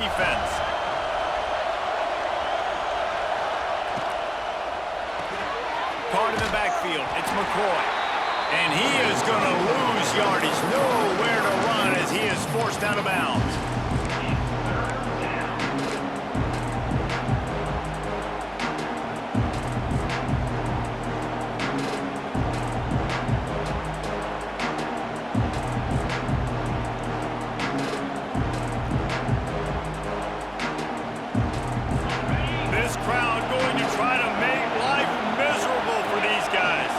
defense. Caught in the backfield. It's McCoy. And he is going to lose yardage. Nowhere to run as he is forced out of bounds. This crowd going to try to make life miserable for these guys.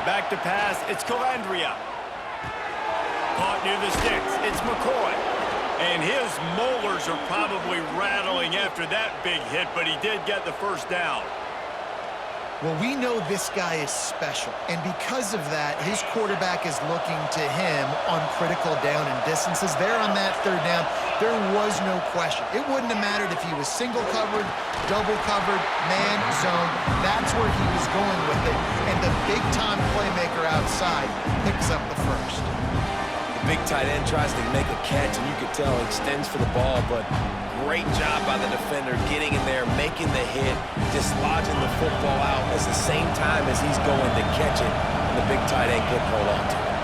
Back to pass, it's Calandria. Caught near the sticks, it's McCoy. And his molars are probably rattling after that big hit, but he did get the first down. Well, we know this guy is special, and because of that, his quarterback is looking to him on critical down and distances. There on that third down, there was no question. It wouldn't have mattered if he was single covered, double covered, man, zone. That's where he was going with it, and the big-time playmaker outside picks up the first. The big tight end tries to make a catch, and you could tell extends for the ball, but great job by the defender getting in there, making the hit, dislodging the football out at the same time as he's going to catch it, and the big tight end couldn't hold on to it.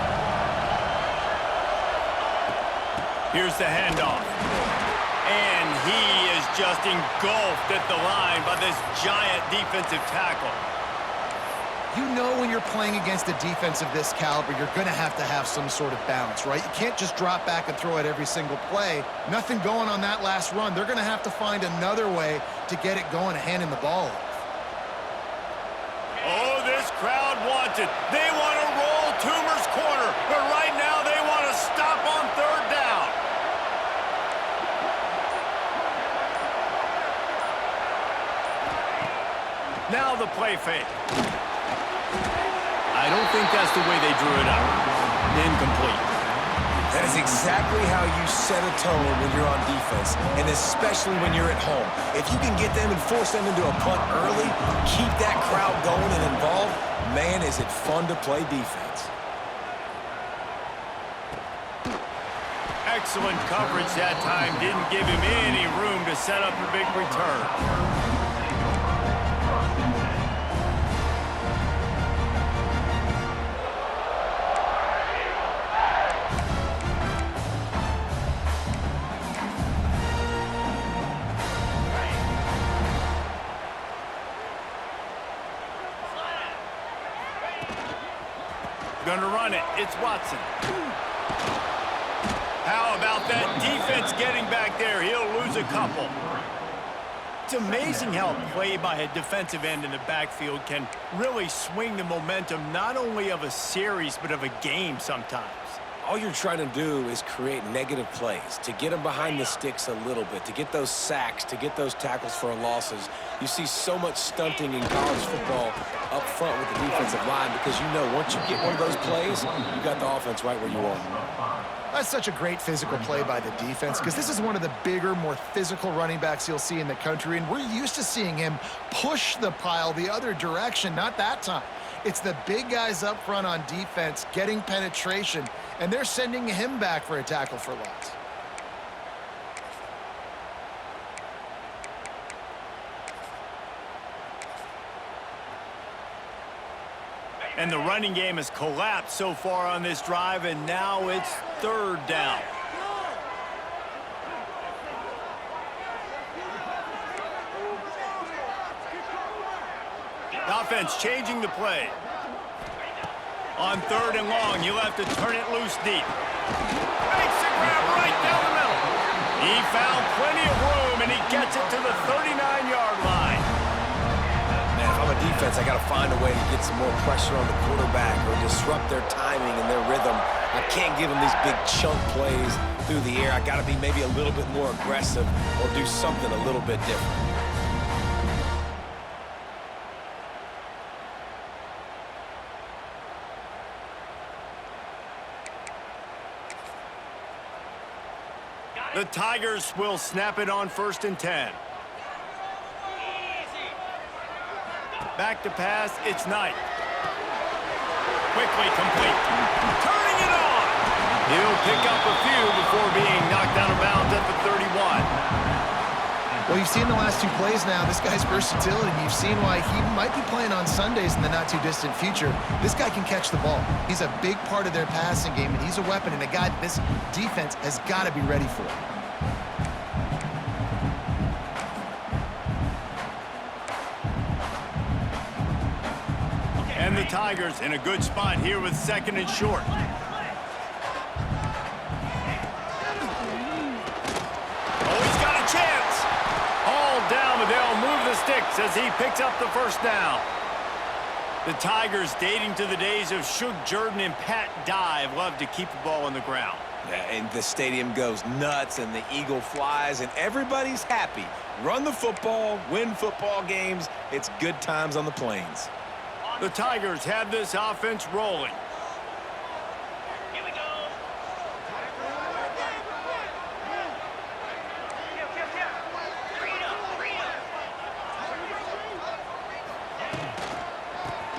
Here's the handoff. And he is just engulfed at the line by this giant defensive tackle. You know when you're playing against a defense of this caliber, you're going to have some sort of balance, right? You can't just drop back and throw it every single play. Nothing going on that last run. They're going to have to find another way to get it going and handing the ball off. Oh, this crowd wants it. They want to roll Toomer's corner, but right now they want to stop on third down. Now the play fake. I don't think that's the way they drew it up. Incomplete. That is exactly how you set a tone when you're on defense, and especially when you're at home. If you can get them and force them into a punt early, keep that crowd going and involved, man, is it fun to play defense. Excellent coverage that time. Didn't give him any room to set up a big return. Gonna run it. It's Watson. How about that defense getting back there? He'll lose a couple. It's amazing how a play by a defensive end in the backfield can really swing the momentum not only of a series but of a game sometimes. All you're trying to do is create negative plays, to get them behind the sticks a little bit, to get those sacks, to get those tackles for losses. You see so much stunting in college football up front with the defensive line because you know once you get one of those plays, you got the offense right where you want. That's such a great physical play by the defense because this is one of the bigger, more physical running backs you'll see in the country, and we're used to seeing him push the pile the other direction, not that time. It's the big guys up front on defense getting penetration, and they're sending him back for a tackle for loss. And the running game has collapsed so far on this drive, and now it's third down. Offense changing the play. On third and long, you'll have to turn it loose deep. Makes the grab right down the middle. He found plenty of room, and he gets it to the 39-yard line. Man, if I'm a defense, I got to find a way to get some more pressure on the quarterback or disrupt their timing and their rhythm. I can't give them these big chunk plays through the air. I got to be maybe a little bit more aggressive or do something a little bit different. The Tigers will snap it on 1st and 10. Back to pass, it's Knight. Quickly complete. Turning it on. He'll pick up a few before being knocked out of bounds at the 31. Well, you've seen the last 2 plays now. This guy's versatility. You've seen why he might be playing on Sundays in the not-too-distant future. This guy can catch the ball. He's a big part of their passing game, and he's a weapon and a guy that this defense has got to be ready for. And the Tigers in a good spot here with 2nd and short. Oh, he's got a chance. All down, but they'll move the sticks as he picks up the first down. The Tigers, dating to the days of Shug Jordan and Pat Dye, have loved to keep the ball on the ground. Yeah, and the stadium goes nuts, and the eagle flies, and everybody's happy. Run the football, win football games. It's good times on the plains. The Tigers have this offense rolling. Here we go.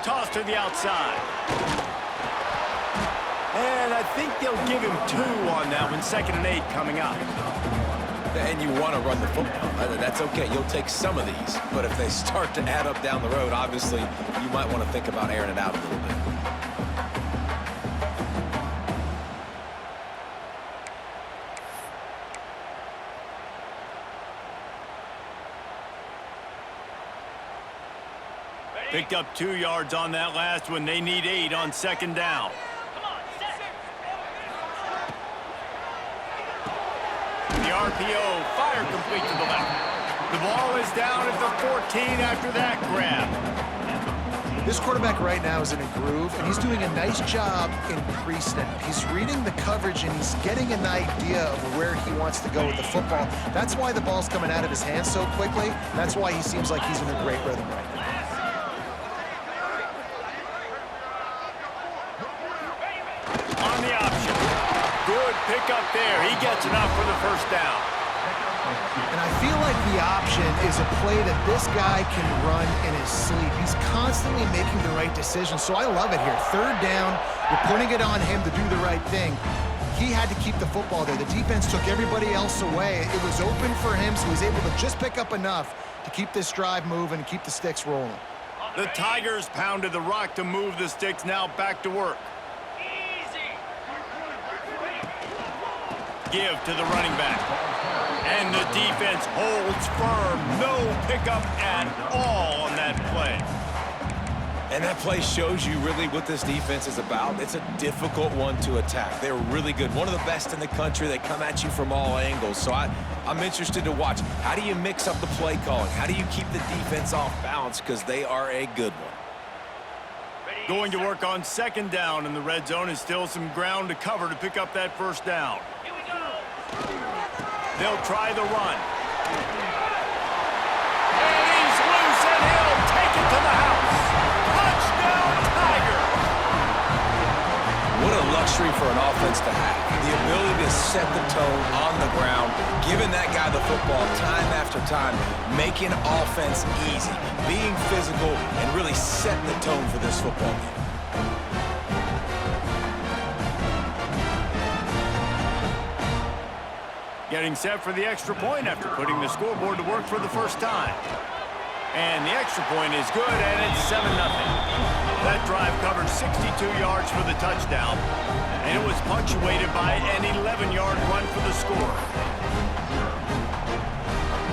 Toss to the outside. And I think they'll give him 2 on that one. 2nd and 8 coming up. And you want to run the football. That's okay. You'll take some of these. But if they start to add up down the road, obviously, you might want to think about airing it out a little bit. Picked up 2 yards on that last one. They need 8 on 2nd down. Come on, set. The RPO, fire complete to the left. The ball is down at the 14 after that grab. This quarterback right now is in a groove, and he's doing a nice job in pre-snap. He's reading the coverage, and he's getting an idea of where he wants to go with the football. That's why the ball's coming out of his hands so quickly. That's why he seems like he's in a great rhythm right now. On the option. Good pick up there. He gets enough for the first down. And I feel like the option is a play that this guy can run in his sleep. He's constantly making the right decision, so I love it here. 3rd down, you're putting it on him to do the right thing. He had to keep the football there. The defense took everybody else away. It was open for him, so he was able to just pick up enough to keep this drive moving and keep the sticks rolling. The Tigers pounded the rock to move the sticks, now back to work. Give to the running back. And the defense holds firm. No pickup at all on that play. And that play shows you really what this defense is about. It's a difficult one to attack. They're really good. One of the best in the country. They come at you from all angles. So I'm interested to watch. How do you mix up the play calling? How do you keep the defense off balance? Because they are a good one. Going to work on 2nd down in the red zone, and still some ground to cover to pick up that first down. Here we go. They'll try the run. And he's loose, and he'll take it to the house. Touchdown, Tigers! What a luxury for an offense to have. The ability to set the tone on the ground, giving that guy the football time after time, making offense easy, being physical, and really setting the tone for this football game. Getting set for the extra point after putting the scoreboard to work for the first time. And the extra point is good, and it's 7-0. That drive covered 62 yards for the touchdown, and it was punctuated by an 11-yard run for the score.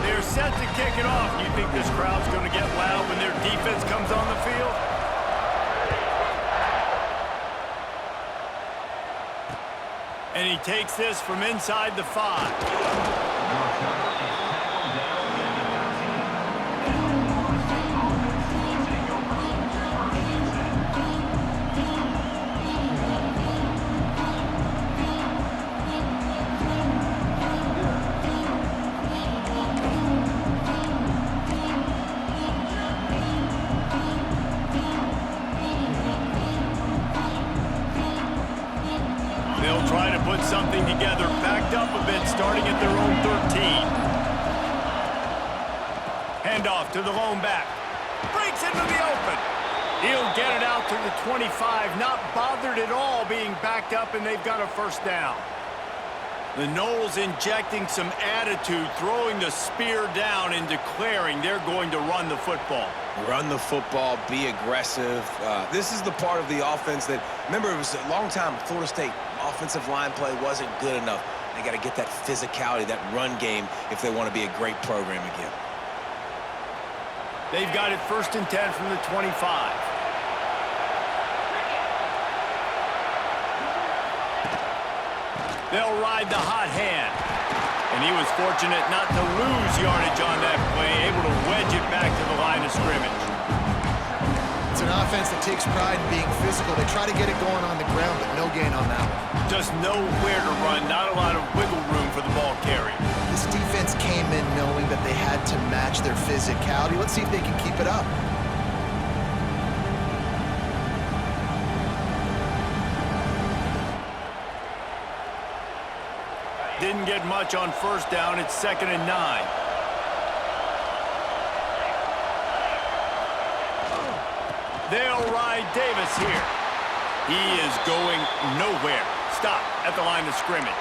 They're set to kick it off. You think this crowd's going to get loud when their defense comes on the field? And he takes this from inside the 5. They'll try to put something together, backed up a bit, starting at their own 13. Handoff to the lone back. Breaks into the open. He'll get it out to the 25, not bothered at all being backed up, and they've got a first down. The Noles injecting some attitude, throwing the spear down and declaring they're going to run the football. Run the football, be aggressive. This is the part of the offense that, remember, it was a long time Florida State offensive line play wasn't good enough. They got to get that physicality, that run game, if they want to be a great program again. They've got it 1st and 10 from the 25. They'll ride the hot hand. And he was fortunate not to lose yardage on that play, able to wedge it back to the line of scrimmage. It's an offense that takes pride in being physical. They try to get it going on the ground, but no gain on that one. Just nowhere to run, not a lot of wiggle room for the ball carrier. This defense came in knowing that they had to match their physicality. Let's see if they can keep it up. Didn't get much on 1st down. It's 2nd and 9. They'll ride Davis here. He is going nowhere. Stop at the line of scrimmage.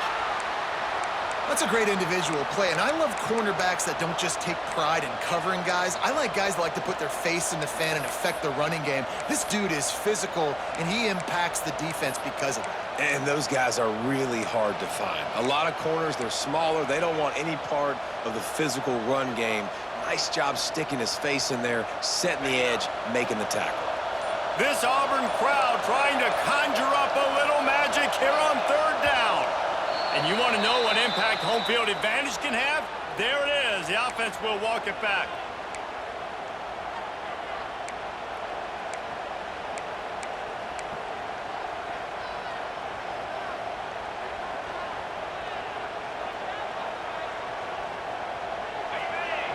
That's a great individual play, and I love cornerbacks that don't just take pride in covering guys. I like guys that like to put their face in the fan and affect the running game. This dude is physical, and he impacts the defense because of that. And those guys are really hard to find. A lot of corners, they're smaller. They don't want any part of the physical run game. Nice job sticking his face in there, setting the edge, making the tackle. This Auburn crowd trying to conjure up a little magic here on 3rd down. And you want to know what impact home field advantage can have? There it is. The offense will walk it back.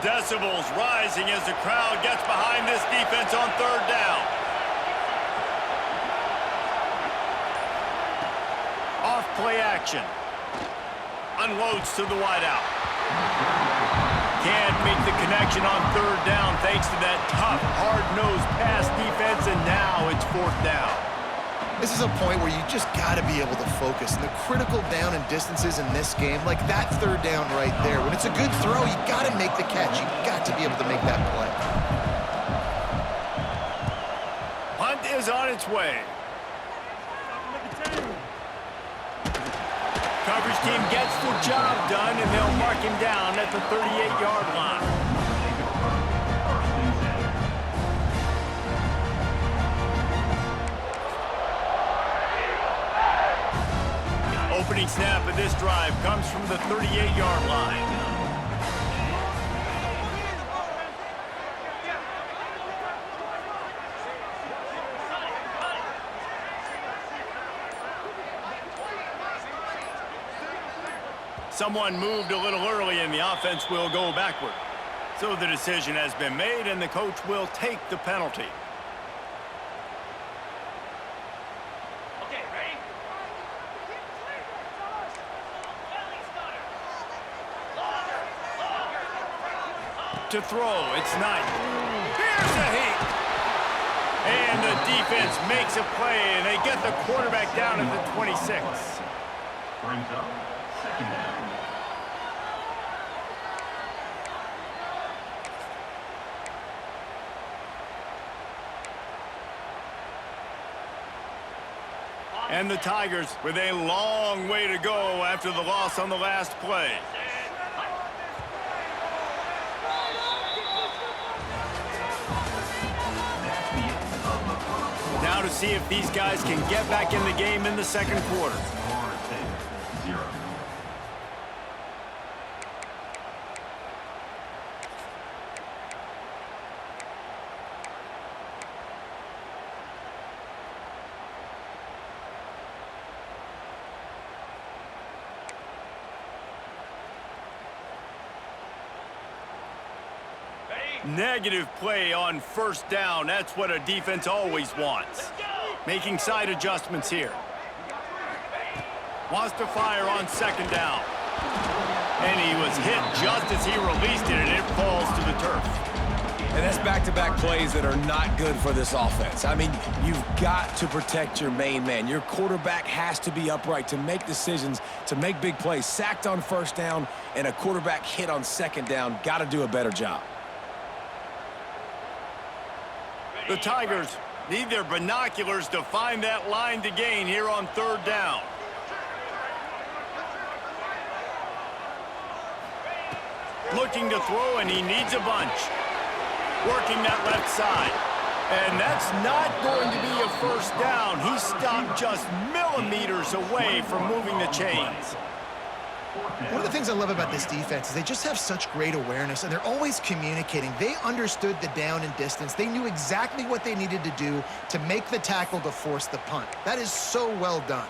Decibels rising as the crowd gets behind this defense on 3rd down. Off play action. Unloads to the wideout. Can't make the connection on 3rd down thanks to that tough, hard-nosed pass defense, and now it's 4th down. This is a point where you just got to be able to focus. And the critical down and distances in this game, like that 3rd down right there, when it's a good throw, you got to make the catch. You got to be able to make that play. Punt is on its way. Coverage team gets the job done, and they'll mark him down at the 38-yard line. Opening snap of this drive comes from the 38-yard line. Someone moved a little early, and the offense will go backward. So the decision has been made, and the coach will take the penalty. Okay, ready? To throw, it's Knight. Here's a heat. And the defense makes a play, and they get the quarterback down at the 26. Brings up 2nd down. And the Tigers with a long way to go after the loss on the last play. Now to see if these guys can get back in the game in the 2nd quarter. Florida State 0. Negative play on 1st down. That's what a defense always wants. Making side adjustments here. Wants to fire on 2nd down. And he was hit just as he released it, and it falls to the turf. And that's back-to-back plays that are not good for this offense. I mean, you've got to protect your main man. Your quarterback has to be upright to make decisions, to make big plays. Sacked on first down and a quarterback hit on second down. Got to do a better job. The Tigers need their binoculars to find that line to gain here on third down. Looking to throw, and he needs a bunch. Working that left side. And that's not going to be a first down. He stopped just millimeters away from moving the chains. One of the things I love about this defense is they just have such great awareness, and they're always communicating. They understood the down and distance. They knew exactly what they needed to do to make the tackle to force the punt. That is so well done.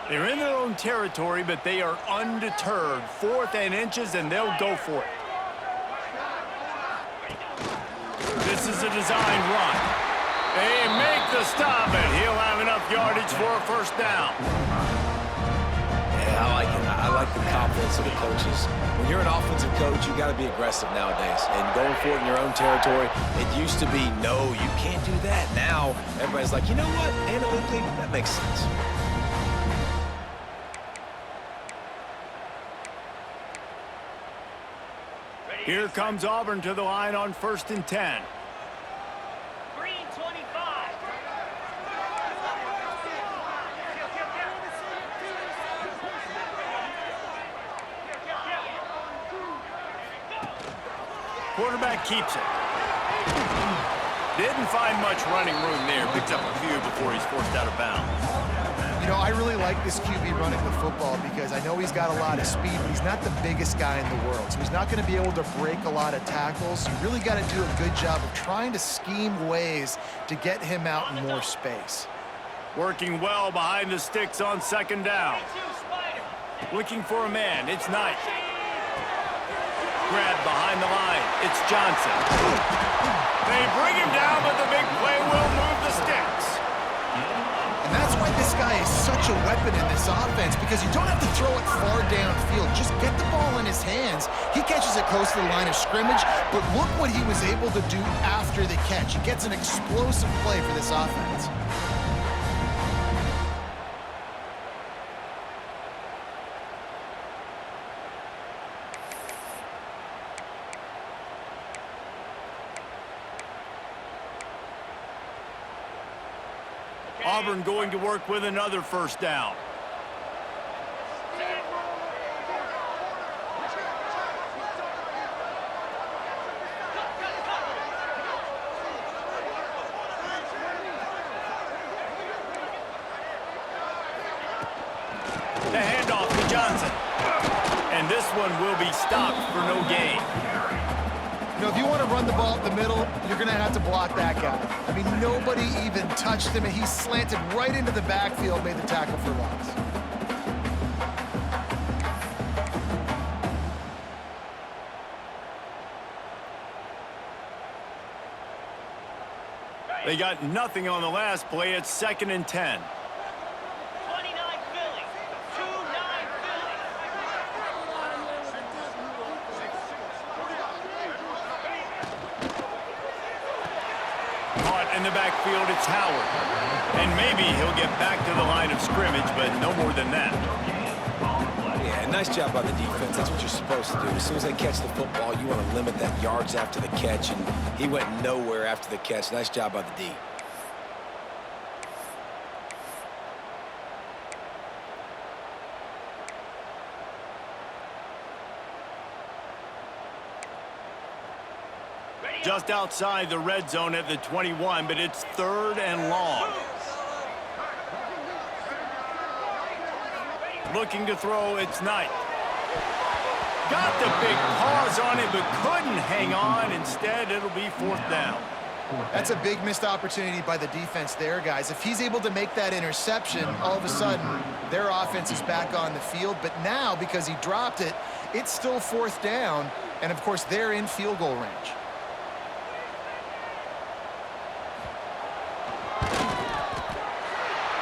They're in their own territory, but they are undeterred. 4th and inches, and they'll go for it. This is a design run. They make the stop, and he'll have enough yardage for a first down. Yeah, I like it. I like the confidence of the coaches. When you're an offensive coach, you got to be aggressive nowadays. And going for it in your own territory, it used to be, no, you can't do that. Now, everybody's like, you know what? Analytically, that makes sense. Here comes Auburn to the line on 1st and 10. Green 25. Quarterback keeps it. Didn't find much running room there. Picks up a few before he's forced out of bounds. You know, I really like this QB running the football because I know he's got a lot of speed, but he's not the biggest guy in the world. So he's not going to be able to break a lot of tackles. You really got to do a good job of trying to scheme ways to get him out in more space. Working well behind the sticks on 2nd down. Looking for a man. It's Knight. Grab behind the line. It's Johnson. They bring him down, but the big play will move the sticks. And that's why this guy is such a weapon in this offense, because you don't have to throw it far downfield. Just get the ball in his hands. He catches it close to the line of scrimmage, but look what he was able to do after the catch. He gets an explosive play for this offense. Auburn going to work with another first down. The handoff to Johnson. And this one will be stopped for no gain. You know, if you want to run the ball up the middle, you're going to have to block that guy. I mean, nobody even touched him, and he slanted right into the backfield, made the tackle for loss. They got nothing on the last play. It's 2nd and 10. 29 Philly. 2-9 Philly. Caught in the backfield, it's Howard. And maybe he'll get back to the line of scrimmage, but no more than that. Yeah, nice job by the defense. That's what you're supposed to do. As soon as they catch the football, you want to limit that yards after the catch, and he went nowhere after the catch. Nice job by the D. Just outside the red zone at the 21, but it's 3rd and long. Looking to throw, it's Knight. Got the big paws on it, but couldn't hang on. Instead, it'll be 4th down. That's a big missed opportunity by the defense there, guys. If he's able to make that interception, all of a sudden, their offense is back on the field. But now, because he dropped it, it's still 4th down. And, of course, they're in field goal range.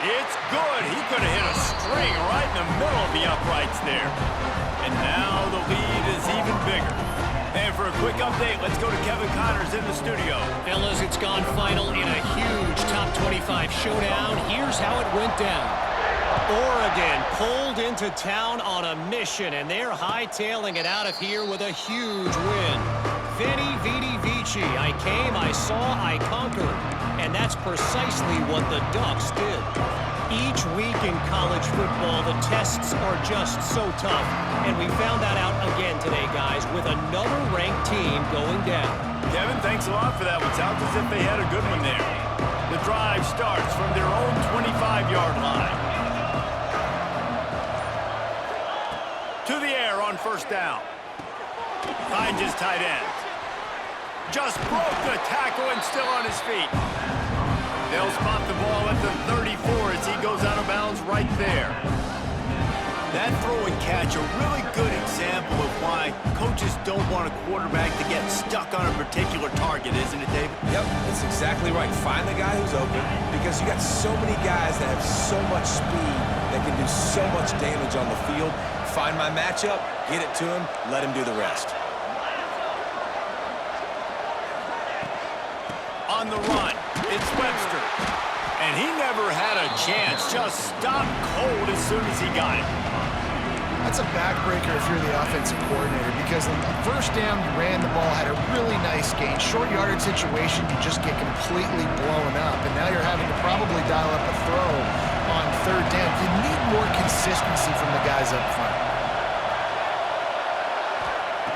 It's good. He could have hit a string right in the middle of the uprights there. And now the lead is even bigger. And for a quick update, let's go to Kevin Connors in the studio. Fellas, it's gone final in a huge top 25 showdown. Here's how it went down. Oregon pulled into town on a mission, and they're hightailing it out of here with a huge win. Veni, vidi, vici. I came, I saw, I conquered. And that's precisely what the Ducks did. Each week in college football, the tests are just so tough. And we found that out again today, guys, with another ranked team going down. Kevin, thanks a lot for that one. Sounds as if they had a good one there. The drive starts from their own 25-yard line. To the air on first down. Finds his tight end. Just broke the tackle and still on his feet. They'll spot the ball at the 34 as he goes out of bounds right there. That throw and catch, a really good example of why coaches don't want a quarterback to get stuck on a particular target, isn't it, David? Yep, that's exactly right. Find the guy who's open because you got so many guys that have so much speed that can do so much damage on the field. Find my matchup, get it to him, let him do the rest. On the run, it's Webster. And he never had a chance, just stopped cold as soon as he got it. That's a backbreaker if you're the offensive coordinator because on the first down, you ran the ball, had a really nice gain. Short yardage situation, you just get completely blown up. And now you're having to probably dial up a throw on third down. You need more consistency from the guys up front.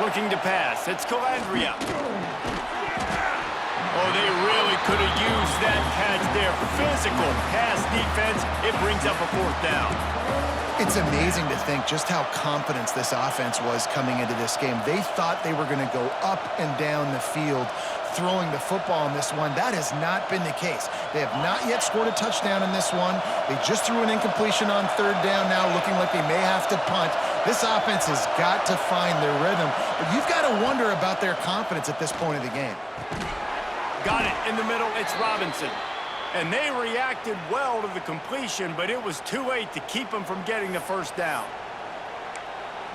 Looking to pass, it's Calandria. Oh, they really could have used that catch there. Physical pass defense. It brings up a fourth down. It's amazing to think just how confident this offense was coming into this game. They thought they were going to go up and down the field throwing the football in this one. That has not been the case. They have not yet scored a touchdown in this one. They just threw an incompletion on third down now, looking like they may have to punt. This offense has got to find their rhythm. But you've got to wonder about their confidence at this point of the game. Got it in the middle, it's Robinson. And they reacted well to the completion, but it was too late to keep them from getting the first down.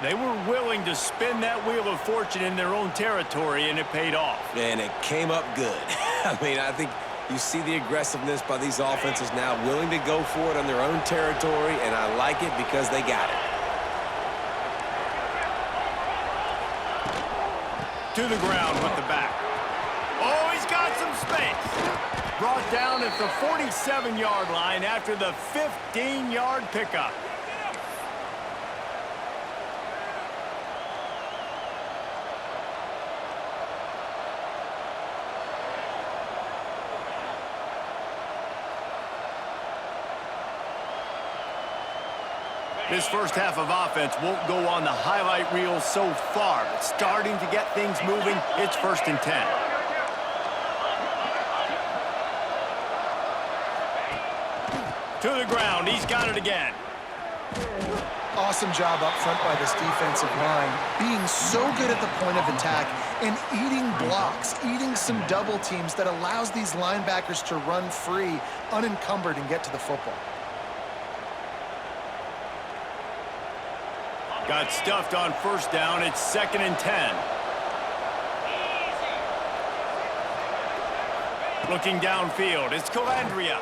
They were willing to spin that wheel of fortune in their own territory, and it paid off. And it came up good. I mean, I think you see the aggressiveness by these offenses now, willing to go for it on their own territory, and I like it because they got it. To the ground with the back. Oh, he's got some space. Brought down at the 47-yard line after the 15-yard pickup. This first half of offense won't go on the highlight reel so far, but starting to get things moving, it's 1st and 10. To the ground, he's got it again. Awesome job up front by this defensive line, being so good at the point of attack and eating blocks, eating some double teams that allows these linebackers to run free, unencumbered, and get to the football. Got stuffed on first down. It's 2nd and 10. Looking downfield, it's Calandria.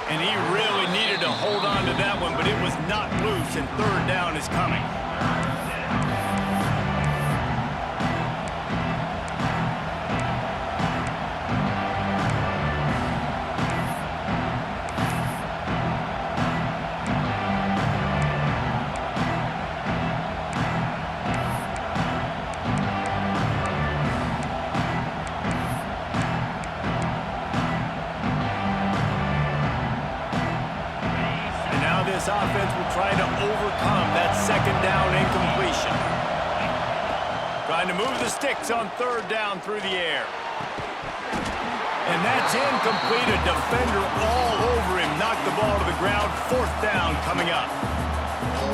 And he really needed to hold on to that one, but it was not loose, and 3rd down is coming. This offense will try to overcome that 2nd down incompletion. Trying to move the sticks on 3rd down through the air. And that's incomplete. A defender all over him. Knocked the ball to the ground. 4th down coming up.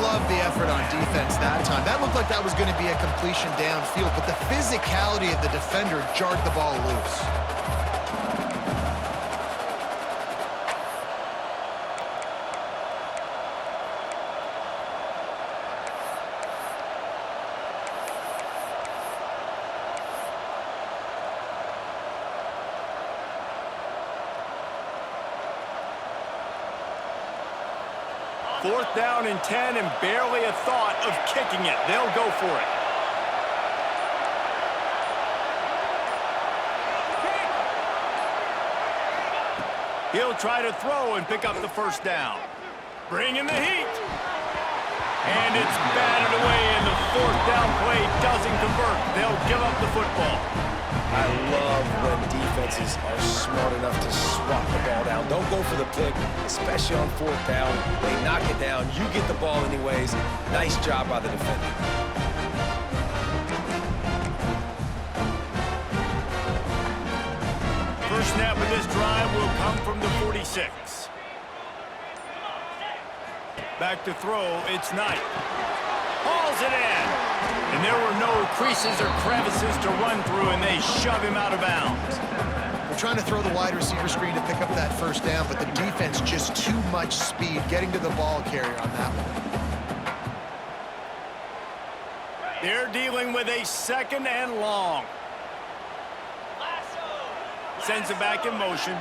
Love the effort on defense that time. That looked like that was going to be a completion downfield, but the physicality of the defender jarred the ball loose. 4th down and 10 and barely a thought of kicking it. They'll go for it. He'll try to throw and pick up the 1st down. Bring in the heat. And it's batted away, and the 4th down play doesn't convert. They'll give up the football. I love when defenses are smart enough to swat the ball down. Don't go for the pick, especially on 4th down. They knock it down. You get the ball anyways. Nice job by the defender. First snap of this drive will come from the 46. Back to throw, it's Knight. Hauls it in. And there were no creases or crevices to run through, and they shove him out of bounds. We're trying to throw the wide receiver screen to pick up that 1st down, but the defense just too much speed getting to the ball carrier on that one. They're dealing with a 2nd and long. Sends it back in motion.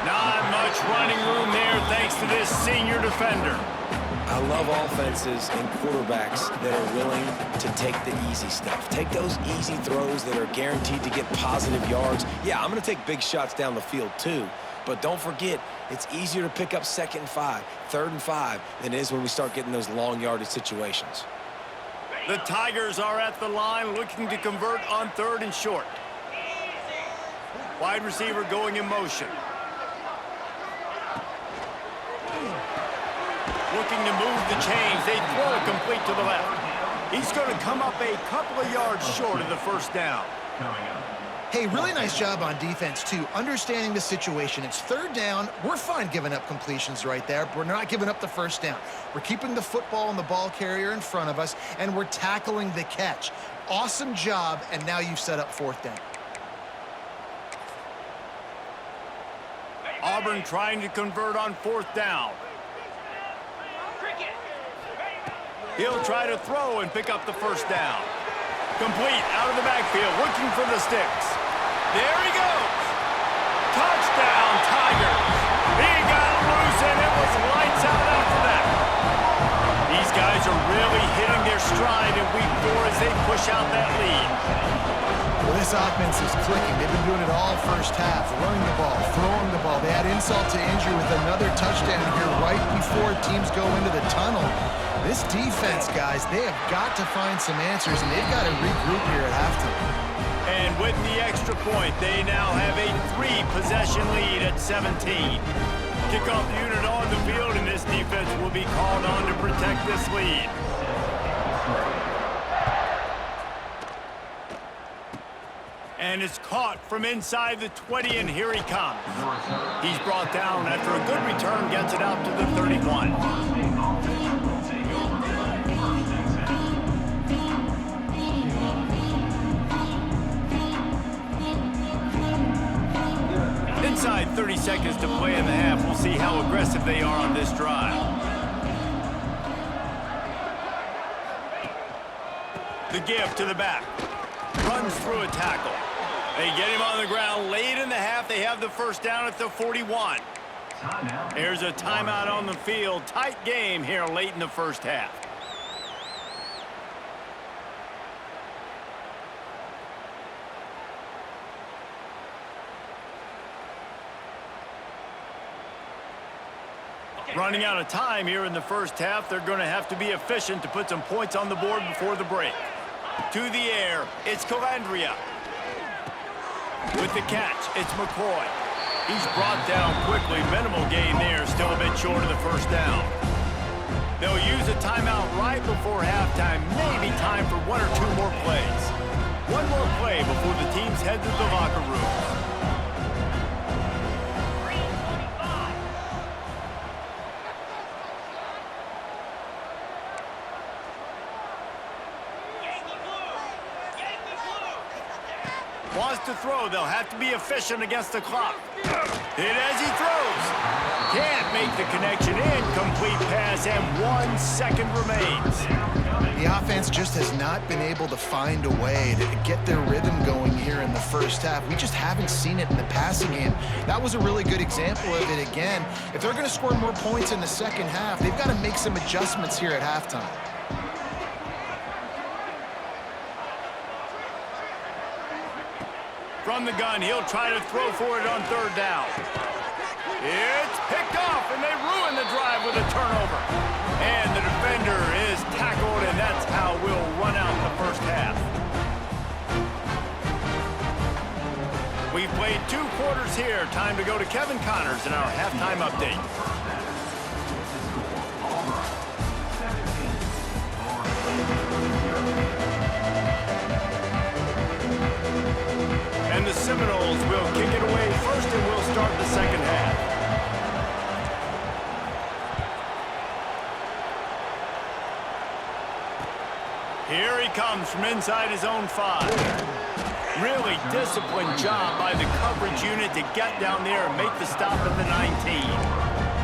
Not much running room there thanks to this senior defender. I love offenses and quarterbacks that are willing to take the easy stuff. Take those easy throws that are guaranteed to get positive yards. Yeah, I'm going to take big shots down the field too, but don't forget, it's easier to pick up 2nd and 5, 3rd and 5 than it is when we start getting those long yardage situations. The Tigers are at the line looking to convert on 3rd and short. Wide receiver going in motion. Looking to move the chains. They throw it complete to the left. He's going to come up a couple of yards short of the 1st down. Hey, really nice job on defense, too, understanding the situation. It's 3rd down. We're fine giving up completions right there, but we're not giving up the 1st down. We're keeping the football and the ball carrier in front of us, and we're tackling the catch. Awesome job, and now you've set up 4th down. Auburn trying to convert on 4th down. He'll try to throw and pick up the 1st down. Complete out of the backfield, looking for the sticks. There he goes. Touchdown, Tigers. He got loose, and it was lights out after that. These guys are really hitting their stride in week 4 as they push out that lead. Well, this offense is clicking. They've been doing it all 1st half, running the ball, throwing the ball. They had insult to injury with another touchdown here right before teams go into the tunnel. This defense, guys, they have got to find some answers, and they've got to regroup here at halftime. And with the extra point, they now have a 3-possession lead at 17. Kickoff unit on the field, and this defense will be called on to protect this lead. And it's caught from inside the 20, and here he comes. He's brought down after a good return, gets it out to the 31. Inside 30 seconds to play in the half. We'll see how aggressive they are on this drive. The give to the back. Runs through a tackle. They get him on the ground late in the half. They have the 1st down at the 41. Here's a timeout on the field. Tight game here late in the 1st half. Running out of time here in the 1st half. They're going to have to be efficient to put some points on the board before the break. To the air, it's Calandria. With the catch, it's McCoy. He's brought down quickly. Minimal gain there, still a bit short of the 1st down. They'll use a timeout right before halftime. Maybe time for 1 or 2 more plays. One more play before the teams head to the locker rooms. Wants to throw. They'll have to be efficient against the clock. Hit as he throws. Can't make the connection. Incomplete pass, and 1 second remains. The offense just has not been able to find a way to get their rhythm going here in the first half. We just haven't seen it in the passing game. That was a really good example of it again. If they're going to score more points in the second half, they've got to make some adjustments here at halftime. From the gun, he'll try to throw for it on third down. It's picked off, and they ruin the drive with a turnover. And the defender is tackled, and that's how we'll run out the first half. We've played 2 quarters here. Time to go to Kevin Connors in our halftime update. And the Seminoles will kick it away first, and we'll start the second half. Here he comes from inside his own 5. Really disciplined job by the coverage unit to get down there and make the stop at the 19.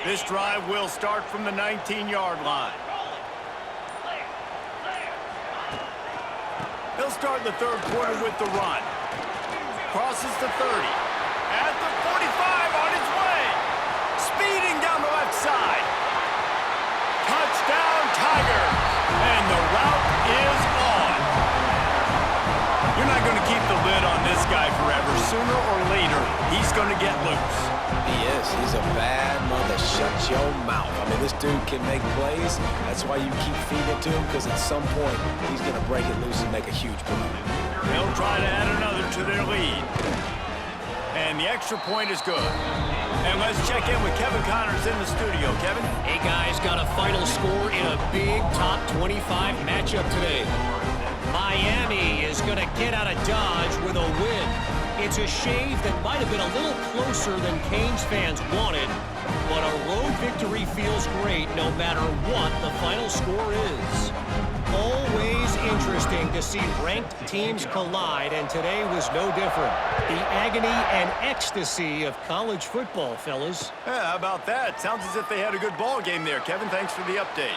This drive will start from the 19-yard line. He'll start the third quarter with the run. Crosses the 30. At the 45 on his way. Speeding down the left side. Touchdown, Tigers. And the route is on. You're not going to keep the lid on this guy forever. Sooner or later, he's going to get loose. He is. He's a bad mother. Shut your mouth. I mean, this dude can make plays. That's why you keep feeding it to him, because at some point, he's going to break it loose and make a huge play. They'll try to add another to their lead. And the extra point is good. And let's check in with Kevin Connors in the studio. Kevin? Hey, guys, got a final score in a big top 25 matchup today. Miami is going to get out of Dodge with a win. It's a shave that might have been a little closer than Canes fans wanted, but a road victory feels great no matter what the final score is. Always interesting to see ranked teams collide, and today was no different. The agony and ecstasy of college football, fellas. Yeah, how about that? Sounds as if they had a good ball game there. Kevin, thanks for the update.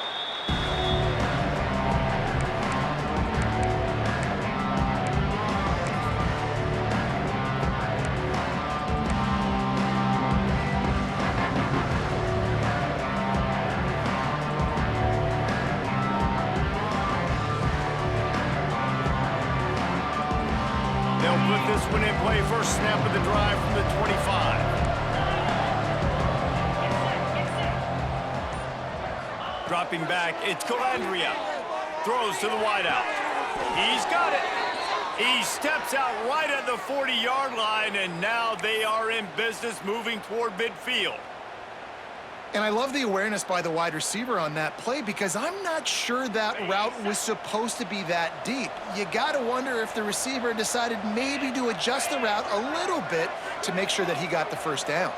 They'll put this one in play. First snap of the drive from the 25. Dropping back, it's Calandria. Throws to the wideout. He's got it. He steps out right at the 40-yard line, and now they are in business moving toward midfield. And I love the awareness by the wide receiver on that play, because I'm not sure that route was supposed to be that deep. You got to wonder if the receiver decided maybe to adjust the route a little bit to make sure that he got the first down.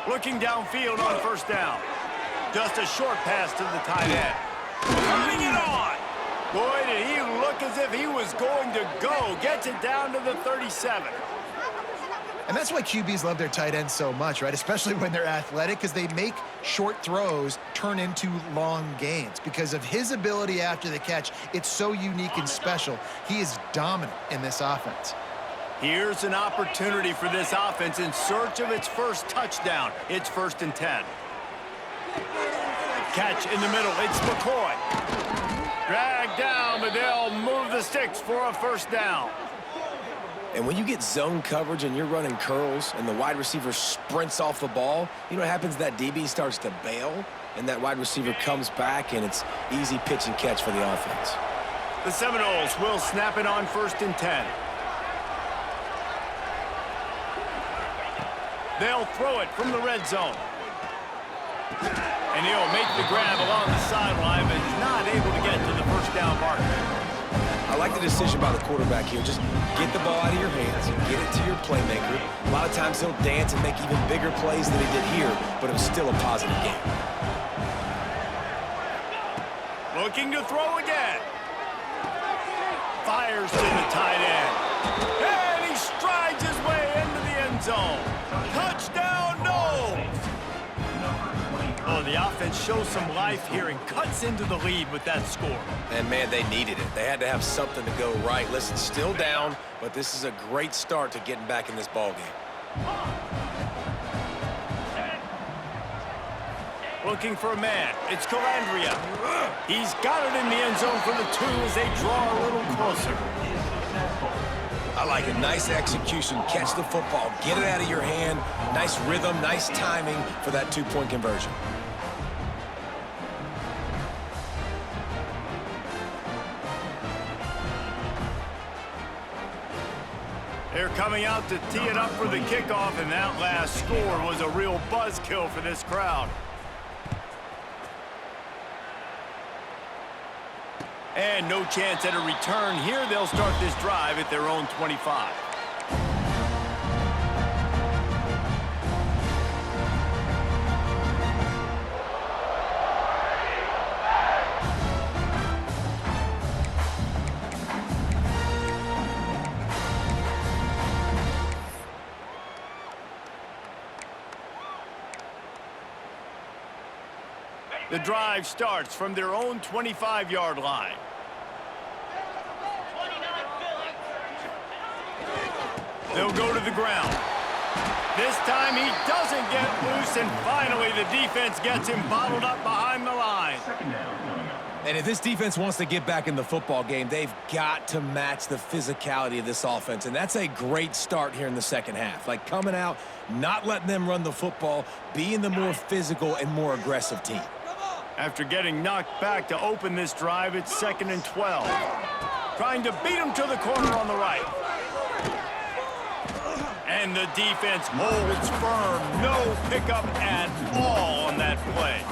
Looking downfield on first down. Just a short pass to the tight end. Turning it on. Boy, did he look as if he was going to go. Gets it down to the 37. And that's why QBs love their tight ends so much, right? Especially when they're athletic, because they make short throws turn into long gains. Because of his ability after the catch, it's so unique and special. He is dominant in this offense. Here's an opportunity for this offense in search of its first touchdown. It's 1st and 10. Catch in the middle. It's McCoy. Dragged down, but they'll move the sticks for a first down. And when you get zone coverage and you're running curls and the wide receiver sprints off the ball, you know what happens? That DB starts to bail, and that wide receiver comes back, and it's easy pitch and catch for the offense. The Seminoles will snap it on 1st and 10. They'll throw it from the red zone. And he'll make the grab along the sideline, but is not able to get to the first down marker. I like the decision by the quarterback here. Just get the ball out of your hands, get it to your playmaker. A lot of times he'll dance and make even bigger plays than he did here, but it was still a positive game. Looking to throw again. Fires to the tight end. And he strides his way into the end zone. Touchdown, no! Oh, the offense shows some life here and cuts into the lead with that score. And, man, they needed it. They had to have something to go right. Listen, still down, but this is a great start to getting back in this ball game. Looking for a man. It's Calandria. He's got it in the end zone for the 2 as they draw a little closer. I like it. Nice execution. Catch the football. Get it out of your hand. Nice rhythm, nice timing for that 2-point conversion. They're coming out to tee it up for the kickoff, and that last score was a real buzzkill for this crowd. And no chance at a return here. They'll start this drive at their own 25. The drive starts from their own 25-yard line. 29 Philly. They'll go to the ground. This time he doesn't get loose, and finally the defense gets him bottled up behind the line. And if this defense wants to get back in the football game, they've got to match the physicality of this offense. And that's a great start here in the second half. Like coming out, not letting them run the football, being the more physical and more aggressive team. After getting knocked back to open this drive, it's 2nd and 12. Trying to beat him to the corner on the right. And the defense holds firm. No pickup at all on that play.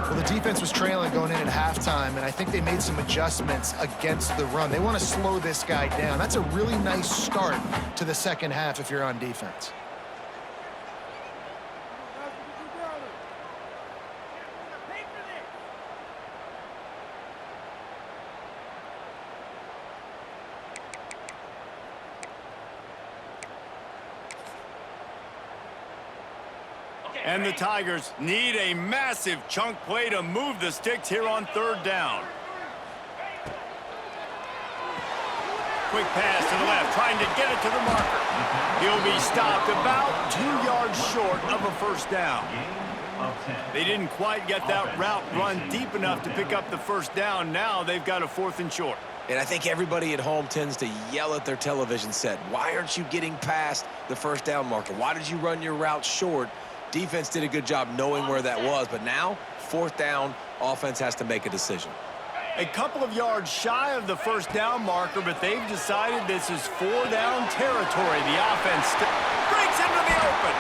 Well, the defense was trailing going in at halftime, and I think they made some adjustments against the run. They want to slow this guy down. That's a really nice start to the second half if you're on defense. And the Tigers need a massive chunk play to move the sticks here on 3rd down. Quick pass to the left, trying to get it to the marker. He'll be stopped about 2 yards short of a 1st down. They didn't quite get that route run deep enough to pick up the 1st down. Now they've got a 4th and short. And I think everybody at home tends to yell at their television set. Why aren't you getting past the 1st down marker? Why did you run your route short? Defense did a good job knowing where that was, but now, 4th down, offense has to make a decision. A couple of yards shy of the 1st down marker, but they've decided this is 4-down territory. The offense breaks into the open.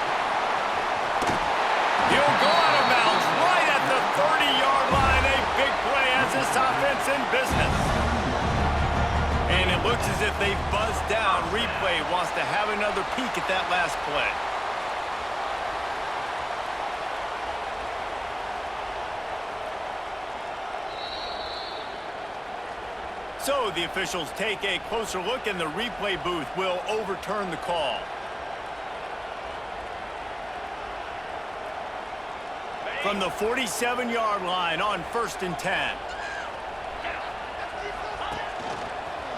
He'll go out of bounds right at the 30-yard line. A big play as this offense in business. And it looks as if they've buzzed down. Replay wants to have another peek at that last play. So the officials take a closer look, and the replay booth will overturn the call. From the 47-yard line on 1st and 10.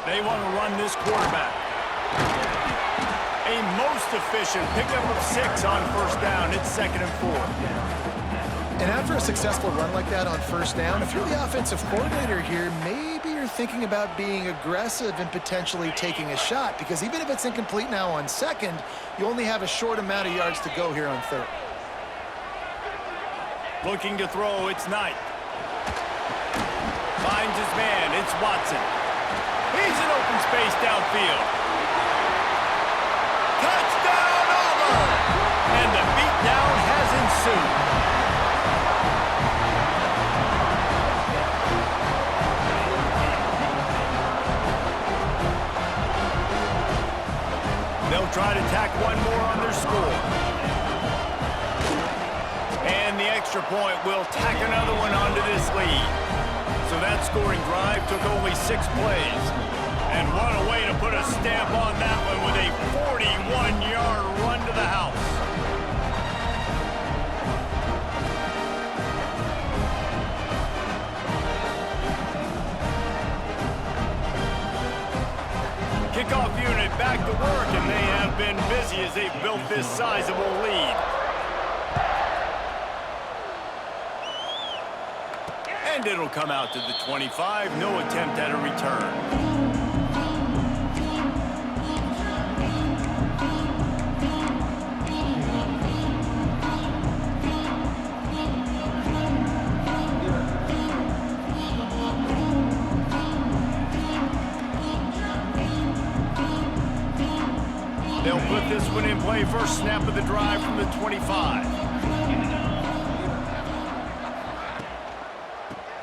They want to run this quarterback. A most efficient pickup of 6 on 1st down. It's 2nd and 4. And after a successful run like that on 1st down, if you're the offensive coordinator here, maybe you're thinking about being aggressive and potentially taking a shot, because even if it's incomplete now on 2nd, you only have a short amount of yards to go here on 3rd. Looking to throw, it's Knight. Finds his man, it's Watson. He's in open space downfield. Touchdown, Auburn! And the beatdown has ensued. extra point will tack another one onto this lead. So that scoring drive took only 6 plays. And what a way to put a stamp on that one with a 41-yard run to the house. Kickoff unit back to work, and they have been busy as they've built this sizable lead. And it'll come out to the 25. No attempt at a return. They'll put this one in play. First snap of the drive from the 25.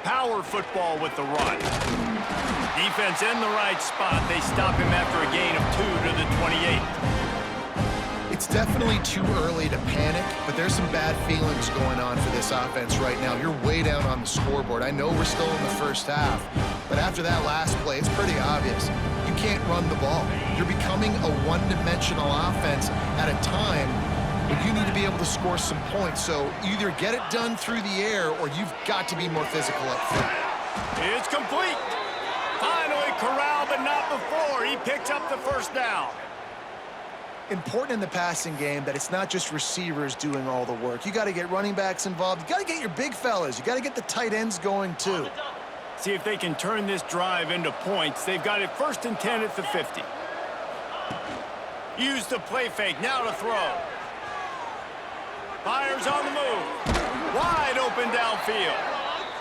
Power football with the run. Defense in the right spot. They stop him after a gain of 2 to the 28. It's definitely too early to panic, but there's some bad feelings going on for this offense right now. You're way down on the scoreboard. I know we're still in the first half, but after that last play, it's pretty obvious. You can't run the ball. You're becoming a one-dimensional offense at a time when you need to be able to score some points. So either get it done through the air or you've got to be more physical up front. It's complete. Finally corralled, but not before. He picks up the first down. Important in the passing game that it's not just receivers doing all the work. You got to get running backs involved. You got to get your big fellas. You got to get the tight ends going too. See if they can turn this drive into points. They've got it 1st and 10 at the 50. Use the play fake. Now to throw. Fires on the move. Wide open downfield.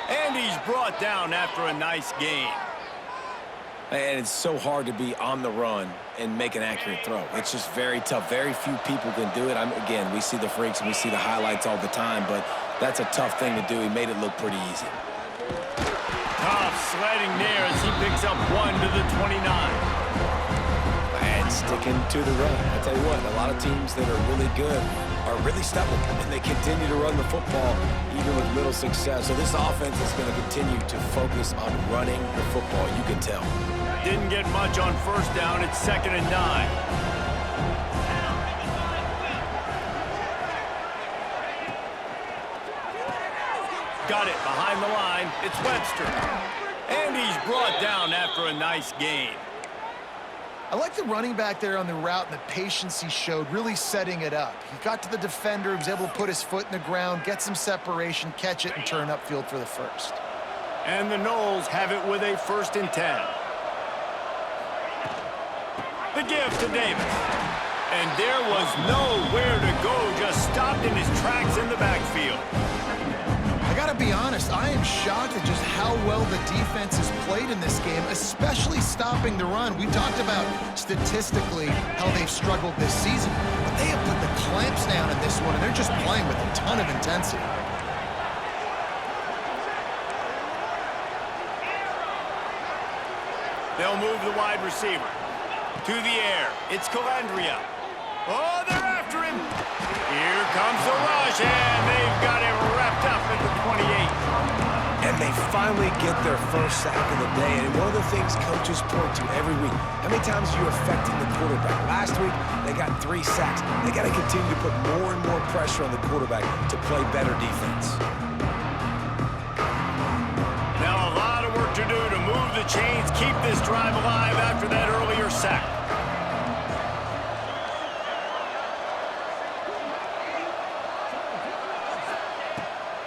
And he's brought down after a nice gain. And it's so hard to be on the run and make an accurate throw. It's just very tough. Very few people can do it. Again, we see the freaks and we see the highlights all the time, but that's a tough thing to do. He made it look pretty easy. Tough sledding there as he picks up 1 to the 29. And sticking to the run. I tell you what, a lot of teams that are really good are really stubborn, and they continue to run the football even with little success. So this offense is going to continue to focus on running the football. You can tell. Didn't get much on first down. It's 2nd and 9. Got it behind the line. It's Webster. And he's brought down after a nice gain. I like the running back there on the route and the patience he showed, really setting it up. He got to the defender, he was able to put his foot in the ground, get some separation, catch it, and turn upfield for the first. And the Noles have it with a 1st and 10. The give to Davis. And there was nowhere to go, just stopped in his tracks in the backfield. I gotta be honest, I am shocked at just how well the defense has played in this game, especially stopping the run. We talked about statistically how they've struggled this season, but they have put the clamps down in this one, and they're just playing with a ton of intensity. They'll move the wide receiver. To the air, it's Calandria. Oh, they're after him. Here comes the rush, and they've got him wrapped up at the 28. And they finally get their first sack of the day. And one of the things coaches point to every week, how many times are you affecting the quarterback? Last week, they got 3 sacks. They got to continue to put more and more pressure on the quarterback to play better defense. Now a lot of work to do to move the chains, keep this drive alive after that earlier sack.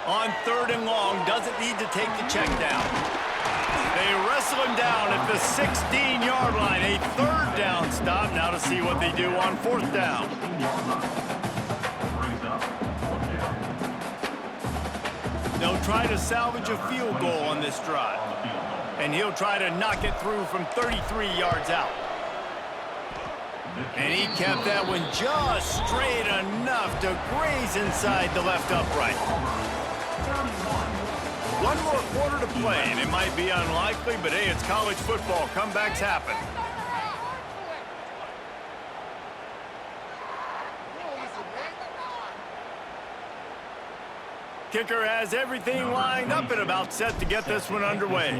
On 3rd and long, doesn't need to take the check down. They wrestle him down at the 16-yard line. A 3rd down stop. Now to see what they do on 4th down. They'll try to salvage a field goal on this drive. And he'll try to knock it through from 33 yards out. And he kept that one just straight enough to graze inside the left upright. 1 more quarter to play, and it might be unlikely, but hey, it's college football. Comebacks happen. Kicker has everything lined up and about set to get this one underway.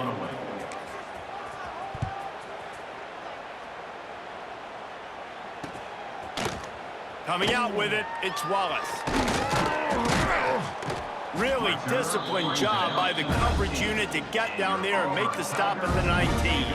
Coming out with it, it's Wallace. Really disciplined job by the coverage unit to get down there and make the stop at the 19.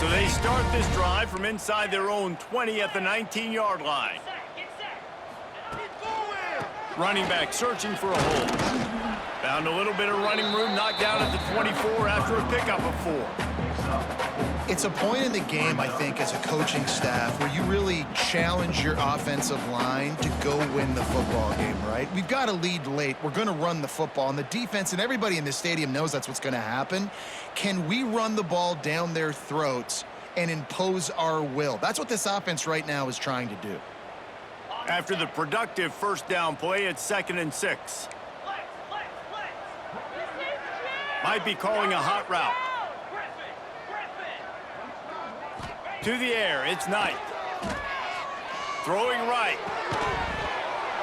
So they start this drive from inside their own 20 at the 19-yard line. Running back searching for a hole. Found a little bit of running room, knocked down at the 24 after a pickup of 4. It's a point in the game, I think, as a coaching staff where you really challenge your offensive line to go win the football game, right? We've got a lead late. We're going to run the football. And the defense and everybody in this stadium knows that's what's going to happen. Can we run the ball down their throats and impose our will? That's what this offense right now is trying to do. After the productive first down play, it's 2nd and 6. Might be calling a hot route. To the air, it's Knight. Throwing right.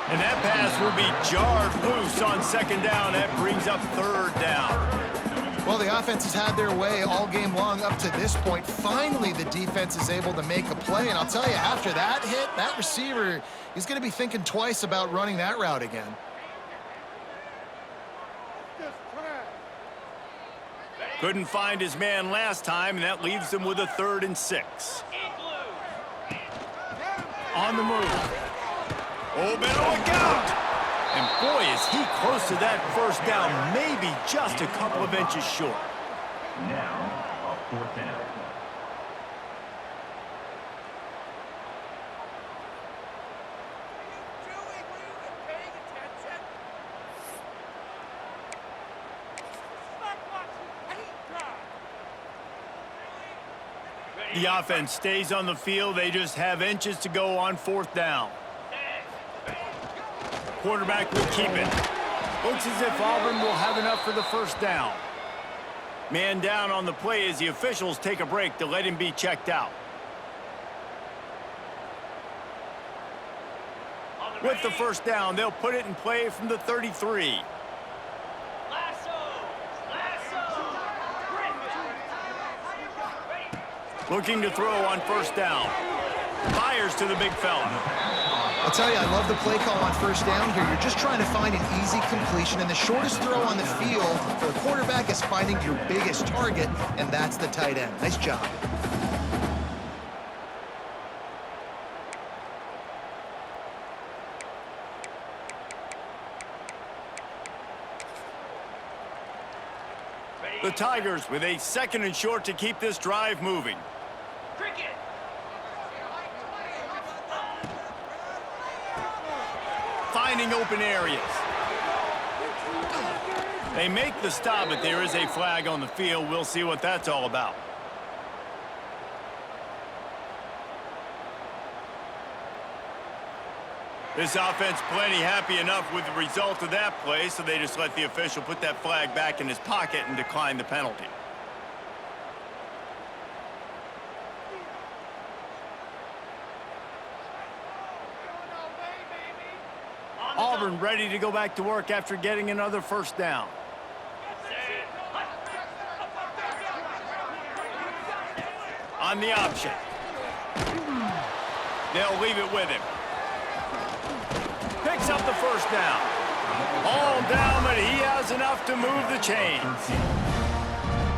And that pass will be jarred loose on 2nd down. That brings up 3rd down. Well, the offense has had their way all game long up to this point. Finally, the defense is able to make a play. And I'll tell you, after that hit, that receiver is going to be thinking twice about running that route again. Couldn't find his man last time, and that leaves him with a 3rd and 6. On the move. Oh, better look out! And boy, is he close to that first down, maybe just a couple of inches short. Now, a 4th down. The offense stays on the field. They just have inches to go on 4th down. Quarterback will keep it. Looks as if Auburn will have enough for the first down. Man down on the play as the officials take a break to let him be checked out. With the first down, they'll put it in play from the 33. Looking to throw on first down. Fires to the big fella. I'll tell you, I love the play call on first down here. You're just trying to find an easy completion, and the shortest throw on the field for a quarterback is finding your biggest target, and that's the tight end. Nice job. The Tigers with a 2nd and short to keep this drive moving. Finding open areas. They make the stop, but there is a flag on the field. We'll see what that's all about. This offense plenty happy enough with the result of that play, so they just let the official put that flag back in his pocket and decline the penalty. Auburn ready to go back to work after getting another first down. On the option. They'll leave it with him. Picks up the first down. All down, but he has enough to move the chains.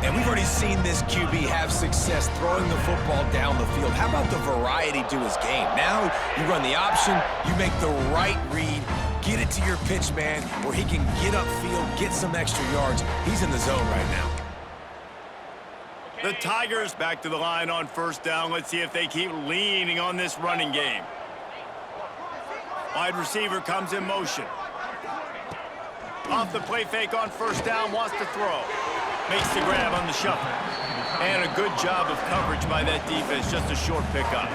And we've already seen this QB have success throwing the football down the field. How about the variety to his game? Now you run the option, you make the right read, get it to your pitch man where he can get upfield, get some extra yards. He's in the zone right now. The Tigers back to the line on first down. Let's see if they keep leaning on this running game. Wide receiver comes in motion. Off the play fake on first down, wants to throw. Makes the grab on the shuffle. And a good job of coverage by that defense, just a short pickup.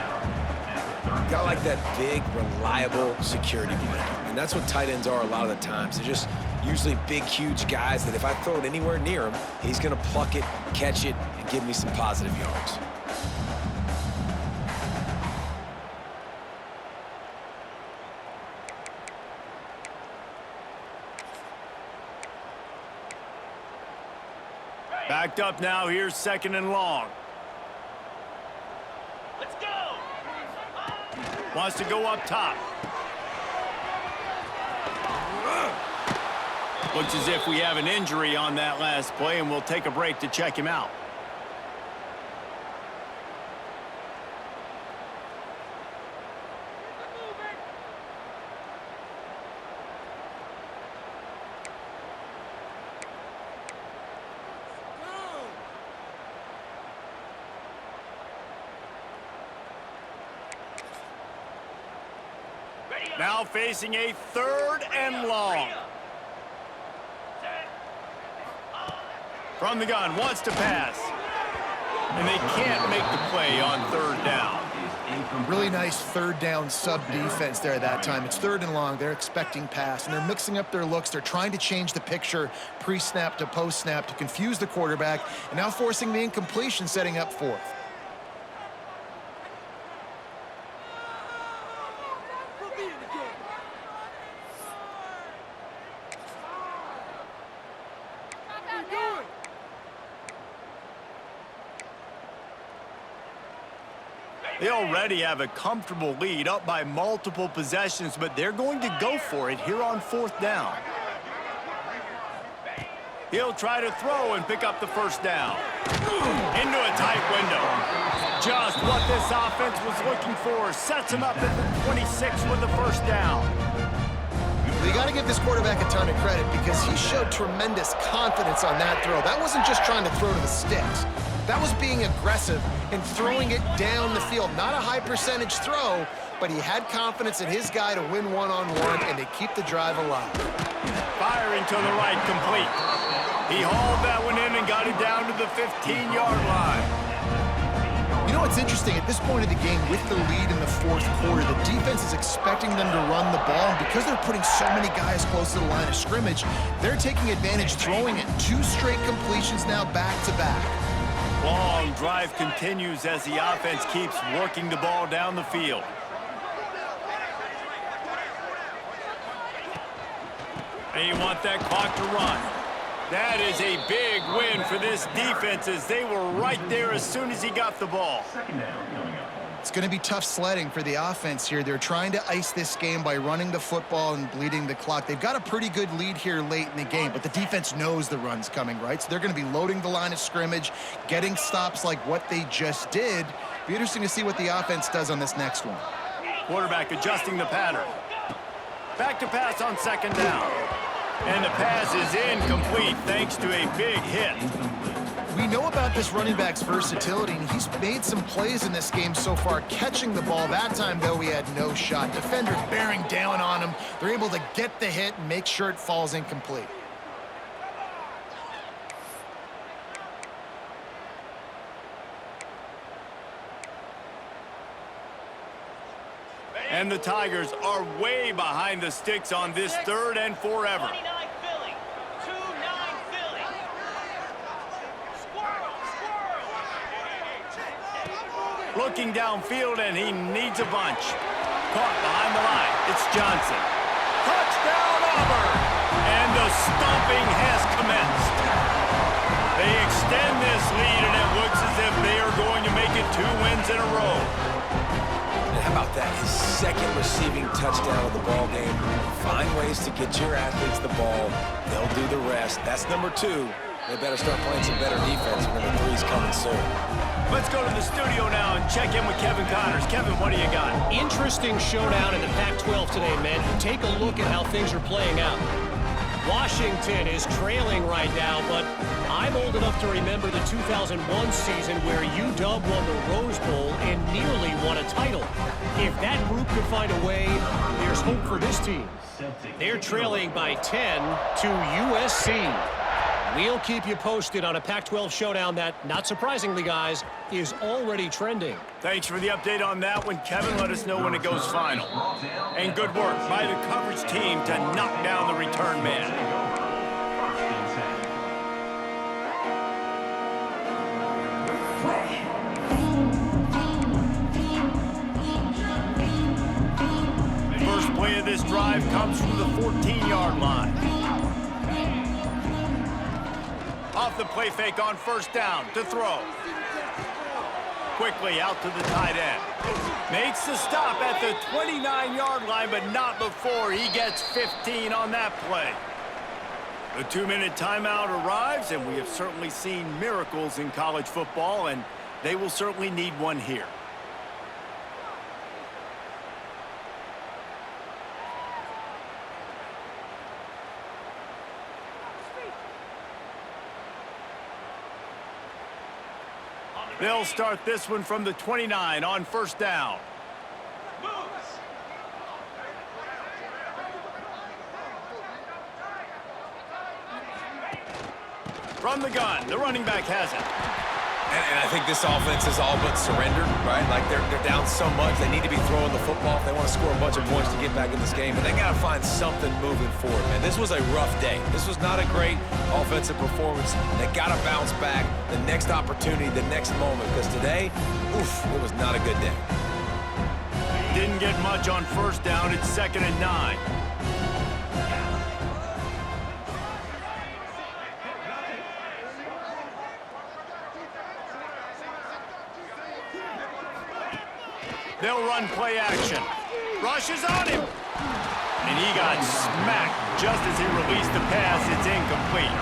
Got like that big, reliable security blanket. And that's what tight ends are a lot of the times. They're just Usually big, huge guys that if I throw it anywhere near him, he's going to pluck it, catch it, and give me some positive yards. Backed up now. Here's 2nd and long. Let's go. Wants to go up top. Looks as if we have an injury on that last play, and we'll take a break to check him out. Now facing a 3rd and long. From the gun, wants to pass. And they can't make the play on 3rd down. Really nice 3rd down sub defense there that time. It's 3rd and long. They're expecting pass, and they're mixing up their looks. They're trying to change the picture pre-snap to post-snap to confuse the quarterback, and now forcing the incompletion, setting up 4th. They already have a comfortable lead, up by multiple possessions, but they're going to go for it here on 4th down. He'll try to throw and pick up the 1st down. Into a tight window. Just what this offense was looking for. Sets him up at the 26 with the 1st down. You got to give this quarterback a ton of credit because he showed tremendous confidence on that throw. That wasn't just trying to throw to the sticks. That was being aggressive and throwing it down the field. Not a high percentage throw, but he had confidence in his guy to win one-on-one and to keep the drive alive. Firing to the right, complete. He hauled that one in and got it down to the 15-yard line. You know what's interesting? At this point of the game, with the lead in the 4th quarter, the defense is expecting them to run the ball. And because they're putting so many guys close to the line of scrimmage, they're taking advantage, throwing it. 2 straight completions now back-to-back. Long drive continues as the offense keeps working the ball down the field. They want that clock to run. That is a big win for this defense as they were right there as soon as he got the ball. It's going to be tough sledding for the offense here. They're trying to ice this game by running the football and bleeding the clock. They've got a pretty good lead here late in the game, but the defense knows the run's coming, right? So they're going to be loading the line of scrimmage, getting stops like what they just did. Be interesting to see what the offense does on this next one. Quarterback adjusting the pattern. Back to pass on 2nd down. And the pass is incomplete thanks to a big hit. We know about this running back's versatility, and he's made some plays in this game so far, catching the ball. That time, though, he had no shot. Defenders bearing down on him. They're able to get the hit and make sure it falls incomplete. And the Tigers are way behind the sticks on this 3rd and forever. 29 Philly. 2-9 Philly. Squirrel. Looking downfield, and he needs a bunch. Caught behind the line. It's Johnson. Touchdown, Auburn! And the stomping has commenced. They extend this lead, and it looks as if they are going to make it 2 wins in a row. How about that? His 2nd receiving touchdown of the ball game. Find ways to get your athletes the ball. They'll do the rest. That's number 2. They better start playing some better defense when number 3's coming soon. Let's go to the studio now and check in with Kevin Connors. Kevin, what do you got? Interesting showdown in the Pac-12 today, men. Take a look at how things are playing out. Washington is trailing right now, but I'm old enough to remember the 2001 season where UW won the Rose Bowl and nearly won a title. If that group could find a way, there's hope for this team. They're trailing by 10 to USC. We'll keep you posted on a Pac-12 showdown that, not surprisingly, guys, is already trending. Thanks for the update on that one, Kevin. Let us know when it goes final. And good work by the coverage team to knock down the return man. drive comes from the 14-yard line. Off the play fake on first down to throw. Quickly out to the tight end. Makes the stop at the 29-yard line, but not before he gets 15 on that play. The 2-minute timeout arrives, and we have certainly seen miracles in college football, and they will certainly need one here. They'll start this one from the 29 on first down. From the gun, the running back has it. And I think this offense is all but surrendered, right? Like they're down so much, they need to be throwing the football if they want to score a bunch of points to get back in this game. And they got to find something moving forward, man. This was a rough day. This was not a great offensive performance. They got to bounce back the next opportunity, the next moment, because today, oof, it was not a good day. Didn't get much on first down. It's 2nd and 9. They'll run play action. Rushes on him. And he got smacked just as he released the pass. It's incomplete.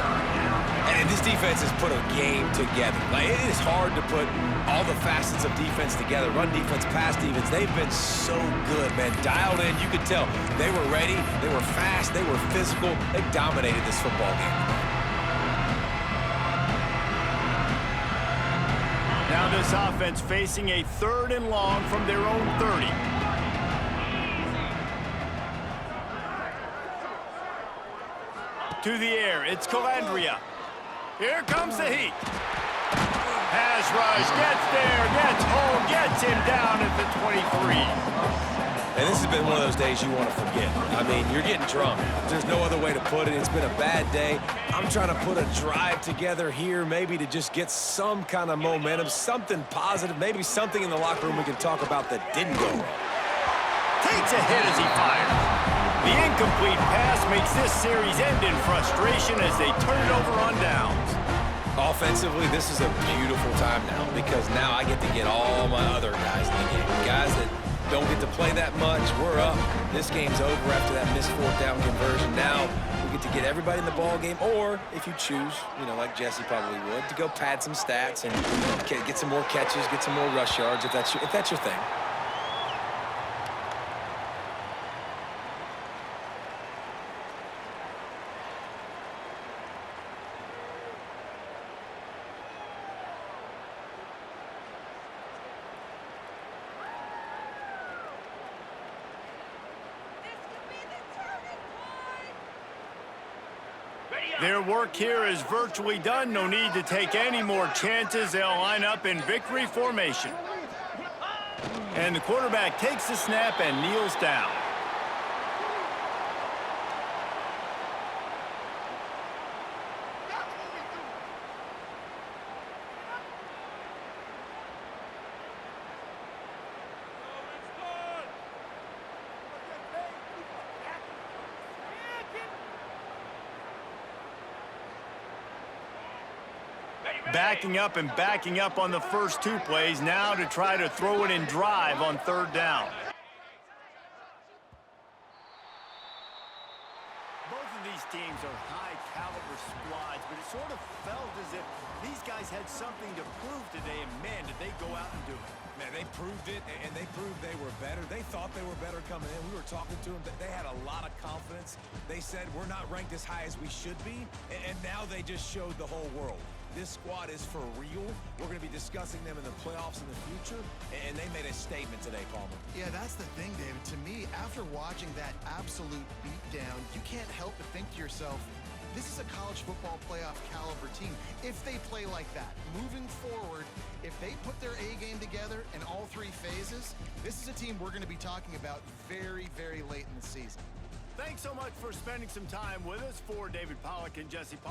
And this defense has put a game together. Like, it is hard to put all the facets of defense together. Run defense, pass defense. They've been so good, man. Dialed in, you could tell. They were ready. They were fast. They were physical. They dominated this football game. Now this offense facing a 3rd and long from their own 30. To the air, it's Calandria. Here comes the heat. Pass rush, gets there, gets home, gets him down at the 23. And this has been one of those days you want to forget. I mean, you're getting drunk. There's no other way to put it. It's been a bad day. I'm trying to put a drive together here, maybe to just get some kind of momentum, something positive, maybe something in the locker room we can talk about that didn't go wrong. Takes a hit as he fires. The incomplete pass makes this series end in frustration as they turn it over on downs. Offensively, this is a beautiful time now because now I get to get all my other guys in the game. Guys that don't get to play that much. We're up. This game's over after that missed 4th down conversion. Now we get to get everybody in the ball game, or if you choose, you know, like Jesse probably would, to go pad some stats and get some more catches, get some more rush yards if that's your thing. Their work here is virtually done. No need to take any more chances. They'll line up in victory formation. And the quarterback takes the snap and kneels down. Backing up on the first 2 plays now to try to throw it in drive on 3rd down. Both of these teams are high-caliber squads, but it sort of felt as if these guys had something to prove today, and man, did they go out and do it. Man, they proved it, and they proved they were better. They thought they were better coming in. We were talking to them. They had a lot of confidence. They said, we're not ranked as high as we should be, and now they just showed the whole world. This squad is for real. We're going to be discussing them in the playoffs in the future, and they made a statement today, Palmer. Yeah, that's the thing, David. To me, after watching that absolute beatdown, you can't help but think to yourself, this is a college football playoff caliber team. If they play like that, moving forward, if they put their A game together in all 3 phases, this is a team we're going to be talking about very, very late in the season. Thanks so much for spending some time with us. For David Pollack and Jesse Pollack.